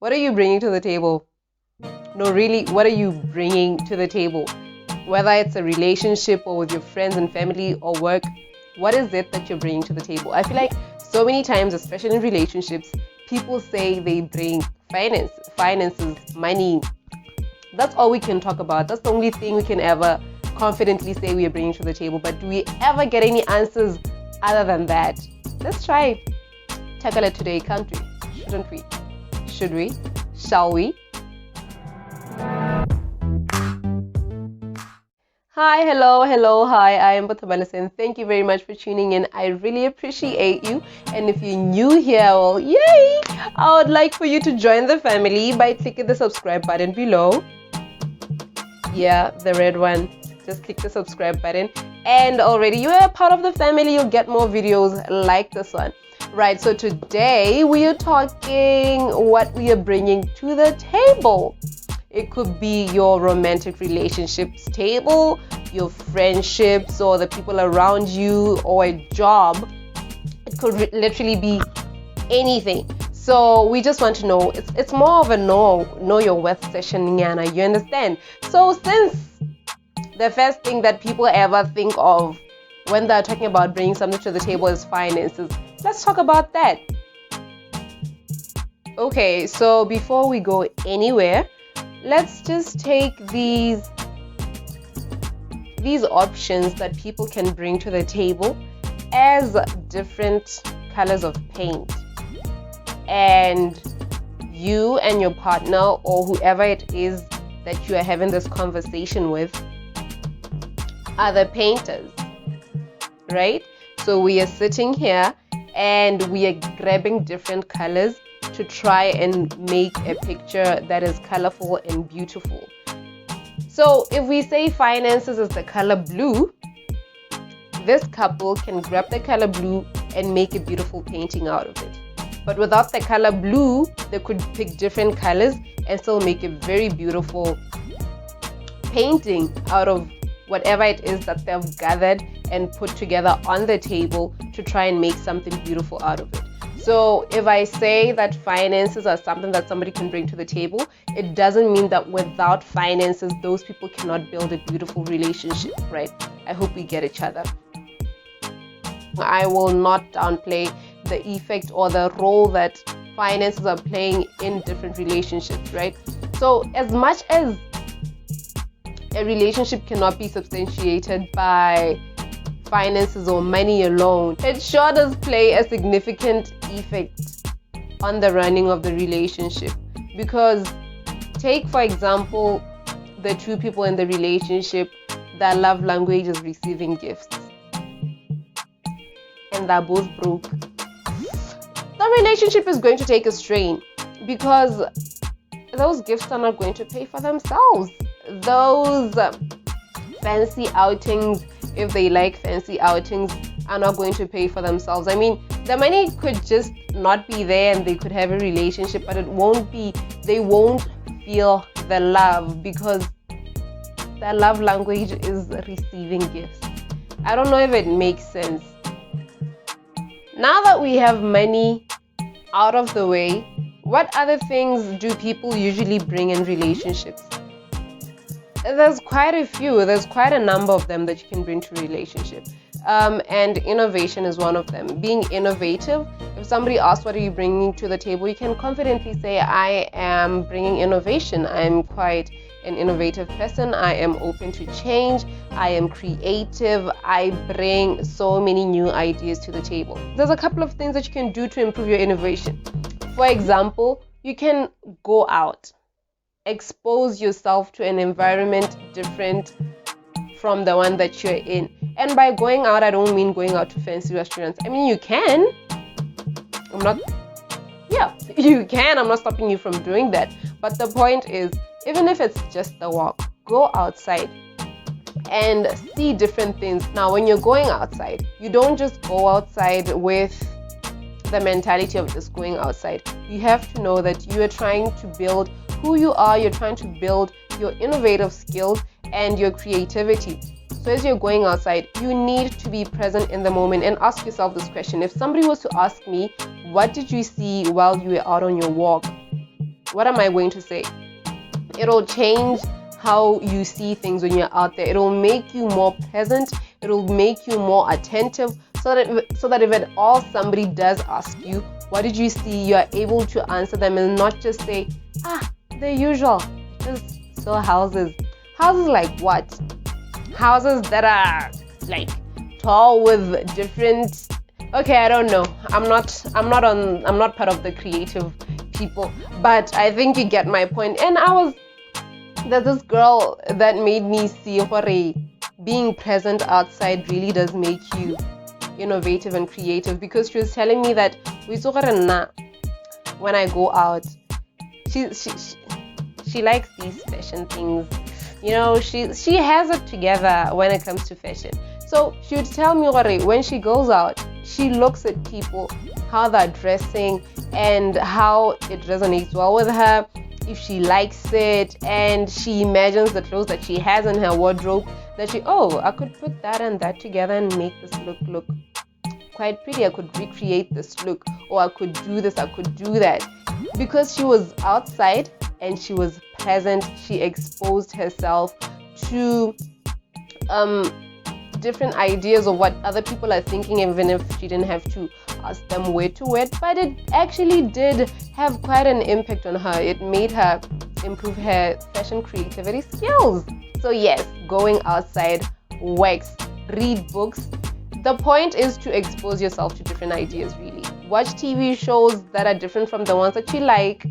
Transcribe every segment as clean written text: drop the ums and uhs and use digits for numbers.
What are you bringing to the table? No, really, what are you bringing to the table? Whether it's a relationship or with your friends and family or work, what is it that you're bringing to the table? I feel like so many times, especially in relationships, people say they bring finances, money. That's all we can talk about. That's the only thing we can ever confidently say we are bringing to the table. But do we ever get any answers other than that? Let's try tackle it today, can't we? Shouldn't we? Should we? Shall we? Hi, hello, hi, I am Botabalas and thank you very much for tuning in. I really appreciate you. And if you're new here, well, yay! I would like for you to join the family by clicking the subscribe button below. Yeah, the red one. Just click the subscribe button. And already you are part of the family. You'll get more videos like this one. Right, so today we are talking what we are bringing to the table. It could be your romantic relationships table, your friendships, or the people around you, or a job. It could literally be anything. So we just want to know. It's more of a know your worth session, Nyana. You understand? So since the first thing that people ever think of when they're talking about bringing something to the table is finances, let's talk about that. Okay, so before we go anywhere, let's just take these options that people can bring to the table as different colors of paint. And you and your partner or whoever it is that you are having this conversation with are the painters, right? So we are sitting here and we are grabbing different colors to try and make a picture that is colorful and beautiful. So if we say finances is the color blue, this couple can grab the color blue and make a beautiful painting out of it. But without the color blue, they could pick different colors and still make a very beautiful painting out of whatever it is that they've gathered and put together on the table to try and make something beautiful out of it. So if I say that finances are something that somebody can bring to the table, it doesn't mean that without finances, those people cannot build a beautiful relationship, right? I hope we get each other. I will not downplay the effect or the role that finances are playing in different relationships, right? So as much as a relationship cannot be substantiated by finances or money alone, it sure does play a significant effect on the running of the relationship. Because take, for example, the two people in the relationship, their love language is receiving gifts, and they're both broke. The relationship is going to take a strain because those gifts are not going to pay for themselves. Those fancy outings, if they like fancy outings, are not going to pay for themselves. I mean, the money could just not be there and they could have a relationship, but they won't feel the love because their love language is receiving gifts. I don't know if it makes sense. Now that we have money out of the way, what other things do people usually bring in relationships? There's quite a few. There's quite a number of them that you can bring to a relationship. And innovation is one of them. Being innovative. If somebody asks what are you bringing to the table, you can confidently say, I am bringing innovation. I'm quite an innovative person. I am open to change. I am creative. I bring so many new ideas to the table. There's a couple of things that you can do to improve your innovation. For example, you can go out. Expose yourself to an environment different from the one that you're in. And by going out, I don't mean going out to fancy restaurants. I mean, you can. You can. I'm not stopping you from doing that. But the point is, even if it's just a walk, go outside and see different things. Now, when you're going outside, you don't just go outside with the mentality of just going outside. You have to know that you are trying to build who you are. You're trying to build your innovative skills and your creativity. So as you're going outside, you need to be present in the moment and ask yourself this question. If somebody was to ask me, what did you see while you were out on your walk? what am I going to say? It'll change how you see things when you're out there. It'll make you more present. It'll make you more attentive, so that if at all somebody does ask you, what did you see, you're able to answer them and not just say, the usual, just saw houses. Houses like what? Houses that are like tall with different, okay, I don't know. I'm not part of the creative people, but I think you get my point. And there's this girl that made me see being present outside really does make you innovative and creative, because she was telling me that when I go out, she likes these fashion things. She has it together when it comes to fashion. So she would tell me when she goes out, she looks at people, how they're dressing and how it resonates well with her, if she likes it, and she imagines the clothes that she has in her wardrobe, that I could put that and that together and make this look quite pretty. I could recreate this look, or I could do this, I could do that. Because she was outside and she was present, she exposed herself to different ideas of what other people are thinking, even if she didn't have to ask them where to wear it. But it actually did have quite an impact on her. It made her improve her fashion creativity skills. So yes, going outside works. Read books. The point is to expose yourself to different ideas, really. Watch TV shows that are different from the ones that you like.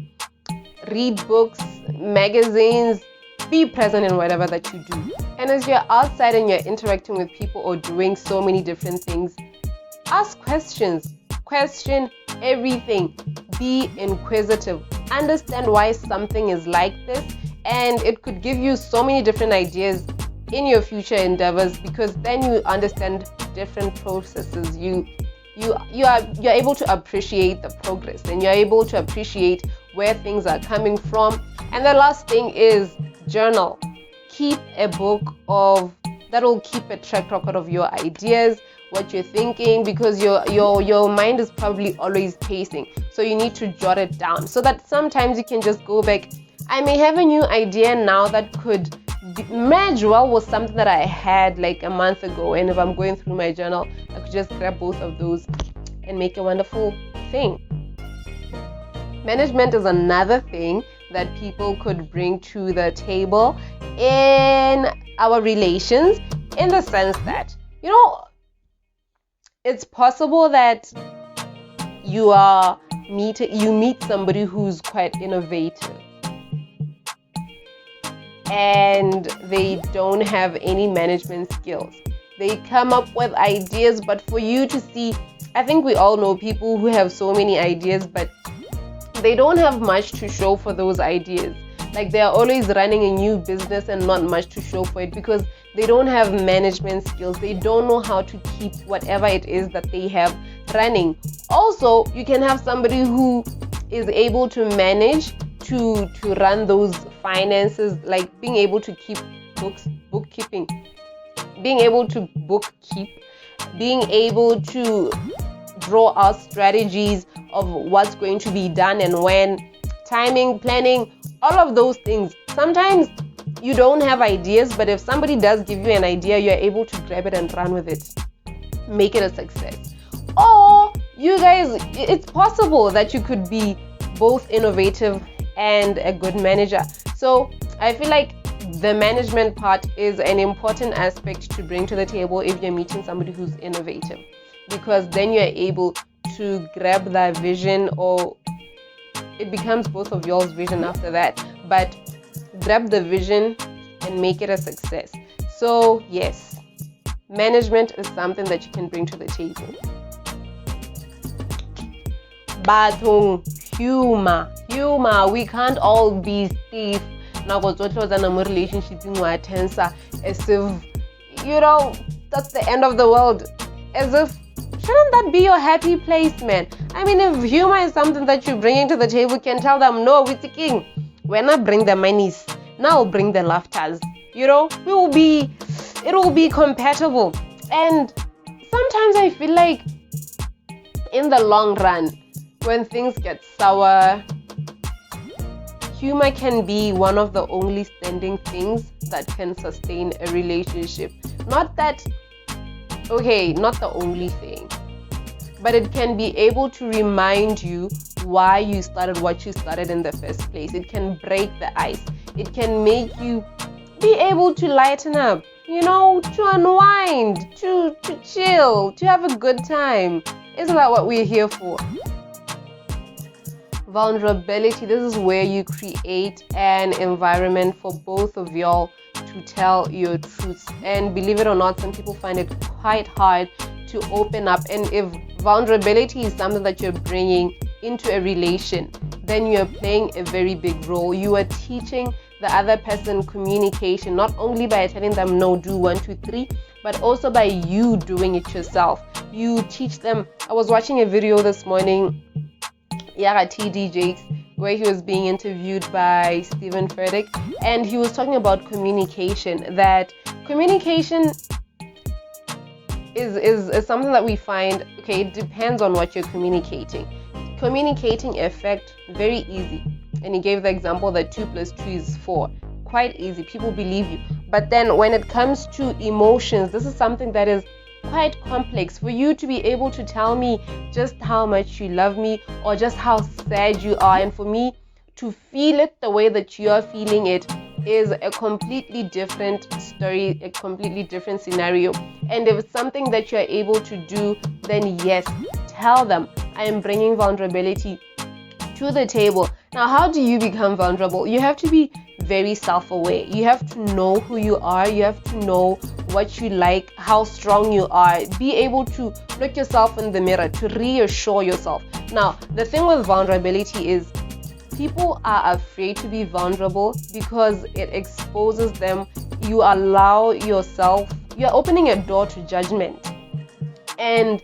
Read books, magazines. Be present in whatever that you do. And as you're outside and you're interacting with people or doing so many different things, ask questions. Question everything. Be inquisitive. Understand why something is like this, and it could give you so many different ideas in your future endeavors, because then you understand different processes. You're able to appreciate the progress, and you're able to appreciate where things are coming from. And the last thing is journal. Keep a book that will keep a track record of your ideas, what you're thinking, because your mind is probably always pacing. So you need to jot it down, so that sometimes you can just go back. I may have a new idea now that could merge well with something that I had like a month ago, and if I'm going through my journal, I could just grab both of those and make a wonderful thing. Management is another thing that people could bring to the table in our relations, in the sense that, it's possible that you meet somebody who's quite innovative and they don't have any management skills. They come up with ideas, but for you to see, I think we all know people who have so many ideas, but they don't have much to show for those ideas. Like, they're always running a new business and not much to show for it, because they don't have management skills. They don't know how to keep whatever it is that they have running. Also, you can have somebody who is able to manage to run those finances, like being able to keep bookkeeping, being able to bookkeep, being able to draw out strategies of what's going to be done and when, timing, planning, all of those things. Sometimes you don't have ideas, but if somebody does give you an idea, you're able to grab it and run with it, make it a success. Or you guys, it's possible that you could be both innovative and a good manager. So I feel like the management part is an important aspect to bring to the table if you're meeting somebody who's innovative, because then you're able to grab that vision, or it becomes both of y'all's vision after that, but grab the vision and make it a success. So yes, management is something that you can bring to the table. But humor, we can't all be stiff now, because what in a relationship as if that's the end of the world, as if, shouldn't that be your happy place, man? I mean, if humor is something that you're bringing to the table, you can tell them, no, we're thinking, when I bring the monies, now I'll bring the laughters. It will be compatible. And sometimes I feel like in the long run, when things get sour, humor can be one of the only standing things that can sustain a relationship. Not that, okay, not the only thing, but it can be able to remind you why you started what you started in the first place. It can break the ice. It can make you be able to lighten up, to unwind, to chill, to have a good time. Isn't that what we're here for? Vulnerability, this is where you create an environment for both of y'all to tell your truths. And believe it or not, some people find it quite hard to open up. And if vulnerability is something that you're bringing into a relation, then you're playing a very big role. You are teaching the other person communication, not only by telling them no, do 1, 2, 3, but also by you doing it yourself. You teach them. I was watching a video this morning, Yara TD Jakes, where he was being interviewed by Stephen Furtick, and he was talking about communication, that communication is something that we find, okay, it depends on what you're communicating. Communicating effect, very easy. And he gave the example that 2 + 2 is 4. Quite easy. People believe you. But then when it comes to emotions, this is something that is quite complex. For you to be able to tell me just how much you love me or just how sad you are, and for me to feel it the way that you are feeling it, is a completely different story, a completely different scenario. And if it's something that you're able to do, then yes, tell them, I am bringing vulnerability to the table. Now, how do you become vulnerable? You have to be very self-aware. You have to know who you are. You have to know what you like, how strong you are. Be able to look yourself in the mirror, to reassure yourself. Now, the thing with vulnerability is people are afraid to be vulnerable because it exposes them. You allow yourself, you're opening a door to judgment. And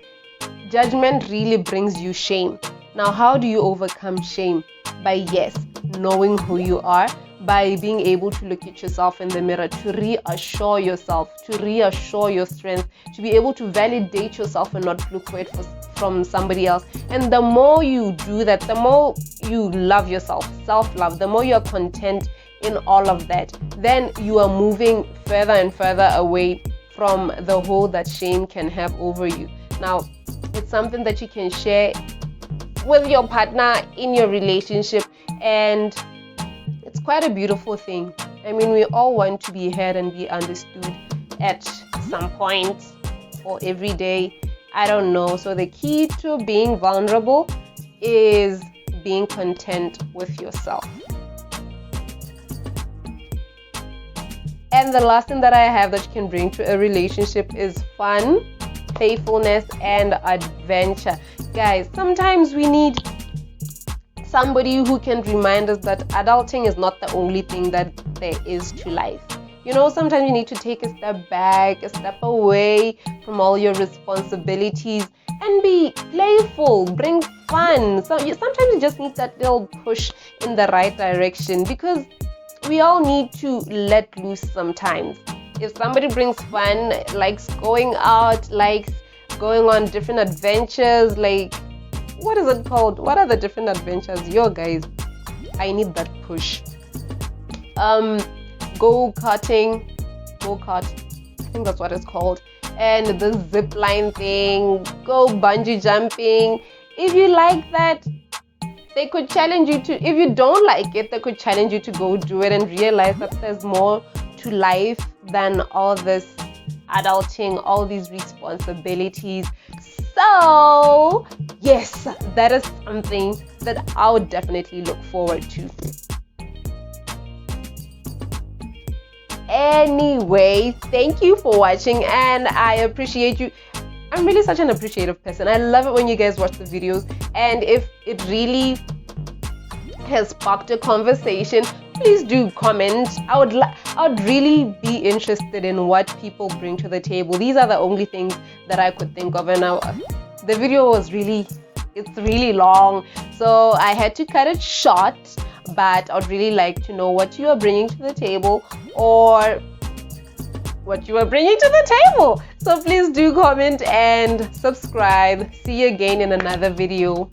judgment really brings you shame. Now, how do you overcome shame? By, yes, knowing who you are, by being able to look at yourself in the mirror, to reassure yourself, to reassure your strength, to be able to validate yourself and not look for it from somebody else. And the more you do that, the more you love yourself, self-love, the more you're content in all of that, then you are moving further and further away from the hold that shame can have over you. Now, it's something that you can share with your partner in your relationship, and it's quite a beautiful thing. I mean, we all want to be heard and be understood at some point or every day. I don't know. So the key to being vulnerable is being content with yourself. And the last thing that I have that you can bring to a relationship is fun, playfulness, and adventure. Guys, sometimes we need somebody who can remind us that adulting is not the only thing that there is to life. Sometimes you need to take a step back, a step away from all your responsibilities and be playful, bring fun. So sometimes you just need that little push in the right direction, because we all need to let loose sometimes. If somebody brings fun, likes going out, likes going on different adventures, like, what is it called? What are the different adventures? Yo, guys, I need that push. Go-karting, I think that's what it's called. And the zip line thing, go bungee jumping. If you like that, they could challenge you to, if you don't like it, they could challenge you to go do it and realize that there's more to life than all this adulting, all these responsibilities. So yes, that is something that I would definitely look forward to. Anyway, thank you for watching, and I appreciate you. I'm really such an appreciative person. I love it when you guys watch the videos, and if it really has sparked a conversation, please do comment. I would really be interested in what people bring to the table. These are the only things that I could think of, and the video was it's really long, so I had to cut it short. But I'd really like to know what you are bringing to the table, or what you are bringing to the table. So please do comment and subscribe. See you again in another video.